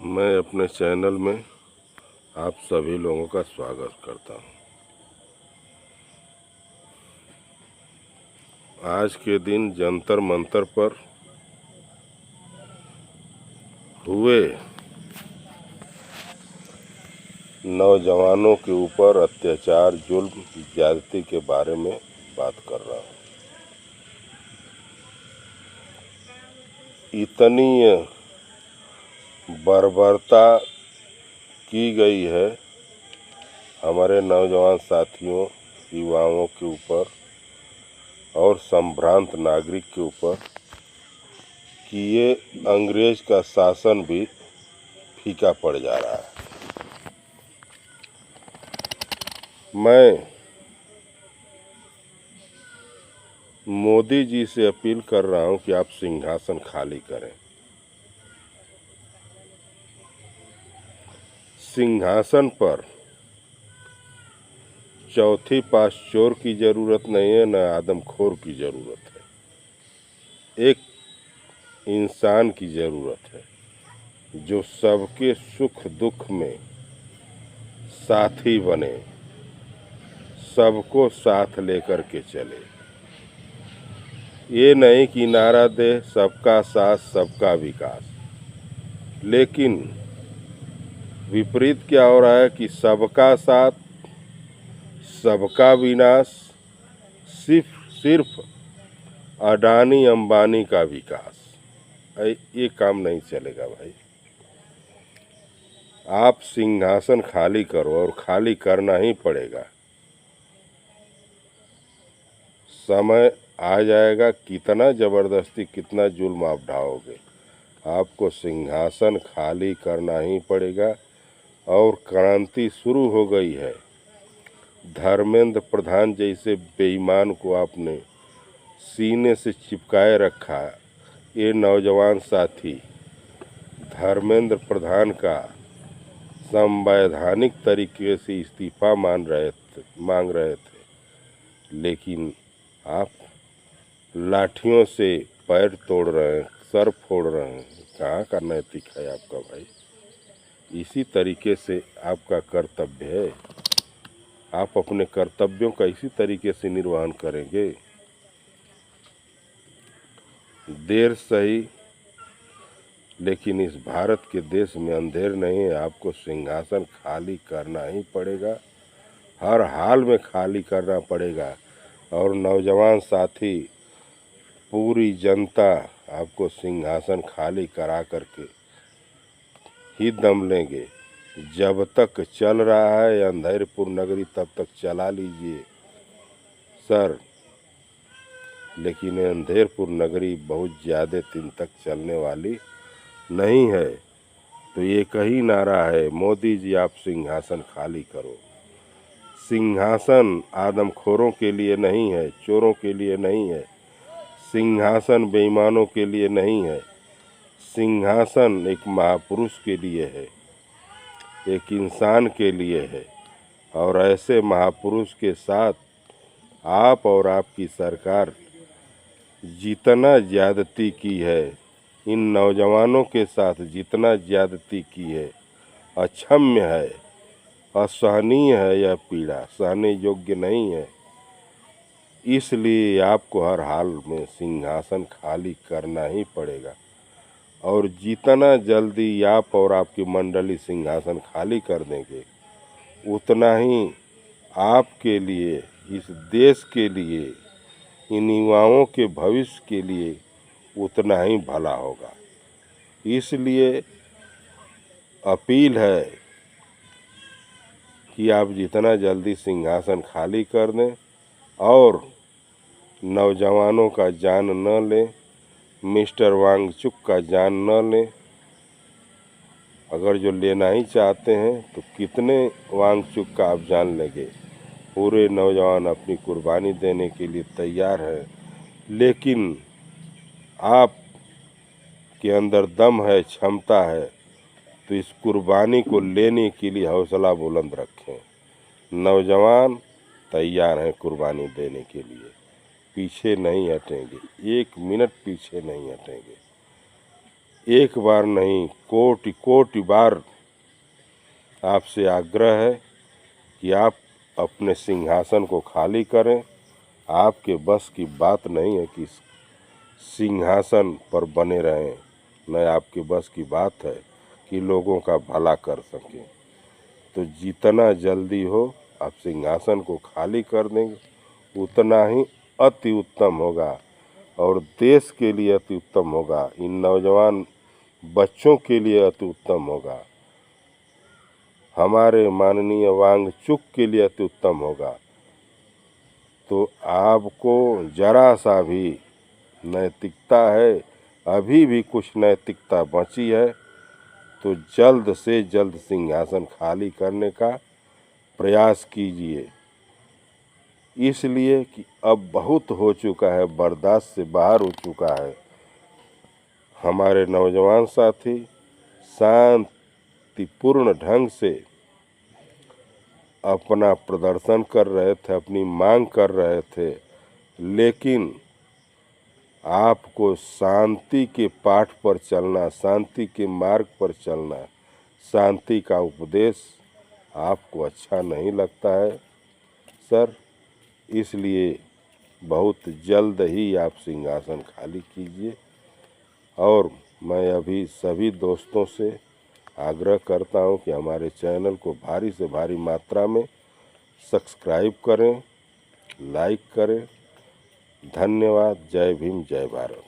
मैं अपने चैनल में आप सभी लोगों का स्वागत करता हूं। आज के दिन जंतर मंतर पर हुए नौजवानों के ऊपर अत्याचार, जुल्म, ज्यादती के बारे में बात कर रहा हूं। इतनी बर्बरता की गई है हमारे नौजवान साथियों, युवाओं के ऊपर और संभ्रांत नागरिक के ऊपर कि ये अंग्रेज का शासन भी फीका पड़ जा रहा है। मैं मोदी जी से अपील कर रहा हूं कि आप सिंहासन खाली करें। सिंहासन पर चौथी पास चोर की जरूरत नहीं है, न आदमखोर की जरूरत है। एक इंसान की जरूरत है जो सबके सुख दुख में साथी बने, सबको साथ लेकर के चले। ये नहीं कि नारा दे सबका साथ सबका विकास, लेकिन विपरीत क्या हो रहा है कि सबका साथ सबका विनाश, सिर्फ अडानी अंबानी का विकास। ये काम नहीं चलेगा भाई। आप सिंहासन खाली करो और खाली करना ही पड़ेगा। समय आ जाएगा, कितना जबरदस्ती, कितना जुल्म आप ढाओगे। आपको सिंहासन खाली करना ही पड़ेगा। और क्रांति शुरू हो गई है। धर्मेंद्र प्रधान जैसे बेईमान को आपने सीने से चिपकाए रखा। ये नौजवान साथी धर्मेंद्र प्रधान का संवैधानिक तरीके से इस्तीफा मांग रहे थे, लेकिन आप लाठियों से पैर तोड़ रहे हैं, सर फोड़ रहे हैं। कहाँ का नैतिक है आपका भाई? इसी तरीके से आपका कर्तव्य है। आप अपने कर्तव्यों का इसी तरीके से निर्वहन करेंगे। देर सही, लेकिन इस भारत के देश में अंधेर नहीं है। आपको सिंहासन खाली करना ही पड़ेगा, हर हाल में खाली करना पड़ेगा। और नौजवान साथी, पूरी जनता आपको सिंहासन खाली करा करके ही दम लेंगे। जब तक चल रहा है अंधेरपुर नगरी, तब तक चला लीजिए सर, लेकिन अंधेरपुर नगरी बहुत ज़्यादा दिन तक चलने वाली नहीं है। तो ये कही नारा है, मोदी जी आप सिंहासन खाली करो। सिंहासन आदमखोरों के लिए नहीं है, चोरों के लिए नहीं है। सिंहासन बेईमानों के लिए नहीं है। सिंहासन एक महापुरुष के लिए है, एक इंसान के लिए है। और ऐसे महापुरुष के साथ आप और आपकी सरकार जितना ज्यादती की है, इन नौजवानों के साथ जितना ज्यादती की है, अक्षम्य है, असहनीय है। यह पीड़ा सहने योग्य नहीं है। इसलिए आपको हर हाल में सिंहासन खाली करना ही पड़ेगा। और जितना जल्दी आप और आपकी मंडली सिंहासन खाली कर देंगे, उतना ही आपके लिए, इस देश के लिए, इन युवाओं के भविष्य के लिए उतना ही भला होगा। इसलिए अपील है कि आप जितना जल्दी सिंहासन खाली कर दें और नौजवानों का जान न लें, मिस्टर वांगचुक का जान न लें। अगर जो लेना ही चाहते हैं तो कितने वांगचुक का आप जान लेंगे? पूरे नौजवान अपनी कुर्बानी देने के लिए तैयार हैं, लेकिन आप के अंदर दम है, क्षमता है, तो इस कुर्बानी को लेने के लिए हौसला बुलंद रखें। नौजवान तैयार हैं कुर्बानी देने के लिए, पीछे नहीं हटेंगे, एक मिनट पीछे नहीं हटेंगे। एक बार नहीं कोटि कोटि बार आपसे आग्रह है कि आप अपने सिंहासन को खाली करें। आपके बस की बात नहीं है कि सिंहासन पर बने रहें, न आपके बस की बात है कि लोगों का भला कर सकें। तो जितना जल्दी हो आप सिंहासन को खाली कर देंगे उतना ही अति उत्तम होगा और देश के लिए अति उत्तम होगा, इन नौजवान बच्चों के लिए अति उत्तम होगा, हमारे माननीय वांगचुक के लिए अति उत्तम होगा। तो आपको जरा सा भी नैतिकता है, अभी भी कुछ नैतिकता बची है तो जल्द से जल्द सिंहासन खाली करने का प्रयास कीजिए। इसलिए कि अब बहुत हो चुका है, बर्दाश्त से बाहर हो चुका है। हमारे नौजवान साथी शांतिपूर्ण ढंग से अपना प्रदर्शन कर रहे थे, अपनी मांग कर रहे थे, लेकिन आपको शांति के पाठ पर चलना, शांति के मार्ग पर चलना, शांति का उपदेश आपको अच्छा नहीं लगता है सर। इसलिए बहुत जल्द ही आप सिंहासन खाली कीजिए। और मैं अभी सभी दोस्तों से आग्रह करता हूं कि हमारे चैनल को भारी से भारी मात्रा में सब्सक्राइब करें, लाइक करें। धन्यवाद। जय भीम, जय भारत।